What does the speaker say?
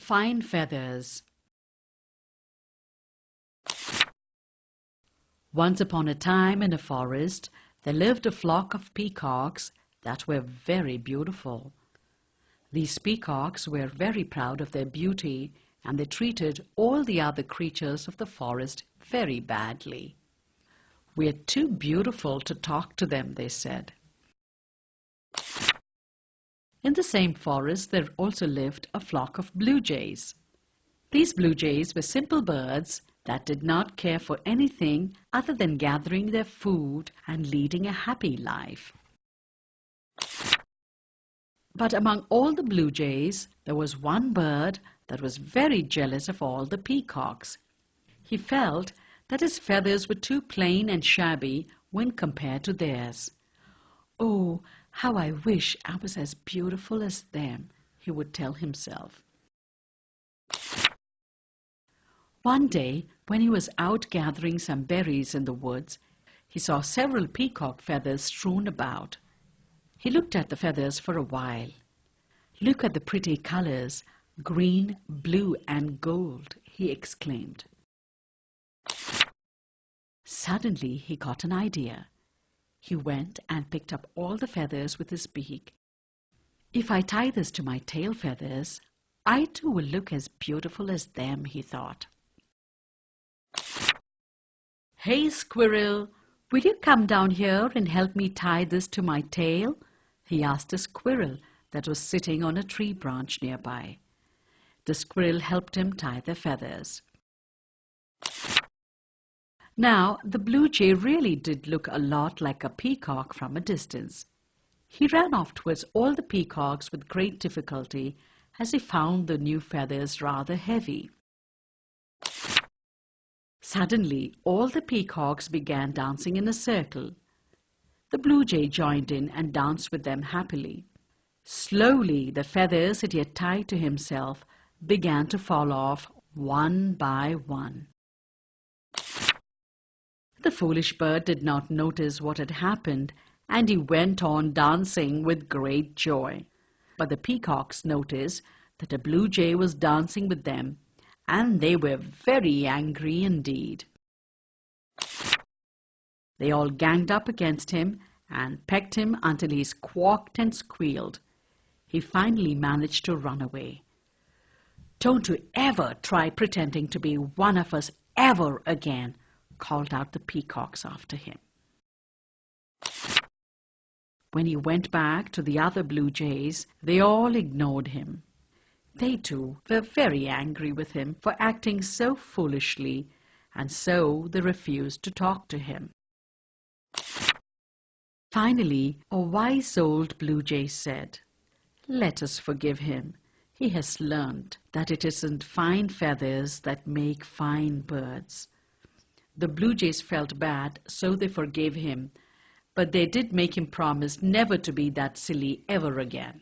fine feathers. Once upon a time in a forest there lived a flock of peacocks that were very beautiful. These peacocks were very proud of their beauty, and they treated all the other creatures of the forest very badly. "We are too beautiful to talk to them," they said. In the same forest there also lived a flock of blue jays. These blue jays were simple birds that did not care for anything other than gathering their food and leading a happy life. But among all the blue jays, there was one bird that was very jealous of all the peacocks. He felt that his feathers were too plain and shabby when compared to theirs. "Oh, how I wish I was as beautiful as them," he would tell himself. One day, when he was out gathering some berries in the woods, he saw several peacock feathers strewn about. He looked at the feathers for a while. "Look at the pretty colors, green, blue, and gold," he exclaimed. Suddenly he got an idea. He went and picked up all the feathers with his beak. "If I tie this to my tail feathers, I too will look as beautiful as them," he thought. "Hey, squirrel, will you come down here and help me tie this to my tail?" he asked a squirrel that was sitting on a tree branch nearby. The squirrel helped him tie the feathers. Now, the blue jay really did look a lot like a peacock from a distance. He ran off towards all the peacocks with great difficulty, as he found the new feathers rather heavy. Suddenly, all the peacocks began dancing in a circle. The blue jay joined in and danced with them happily. Slowly, the feathers that he had tied to himself began to fall off one by one. The foolish bird did not notice what had happened, and he went on dancing with great joy. But the peacocks noticed that the blue jay was dancing with them, and they were very angry indeed. They all ganged up against him and pecked him until he squawked and squealed. He finally managed to run away. "Don't you ever try pretending to be one of us ever again," called out the peacocks after him. When he went back to the other blue jays, they all ignored him. They too were very angry with him for acting so foolishly, and so they refused to talk to him. Finally, a wise old blue jay said, "Let us forgive him. He has learned that it isn't fine feathers that make fine birds." The blue jays felt bad, so they forgave him, but they did make him promise never to be that silly ever again.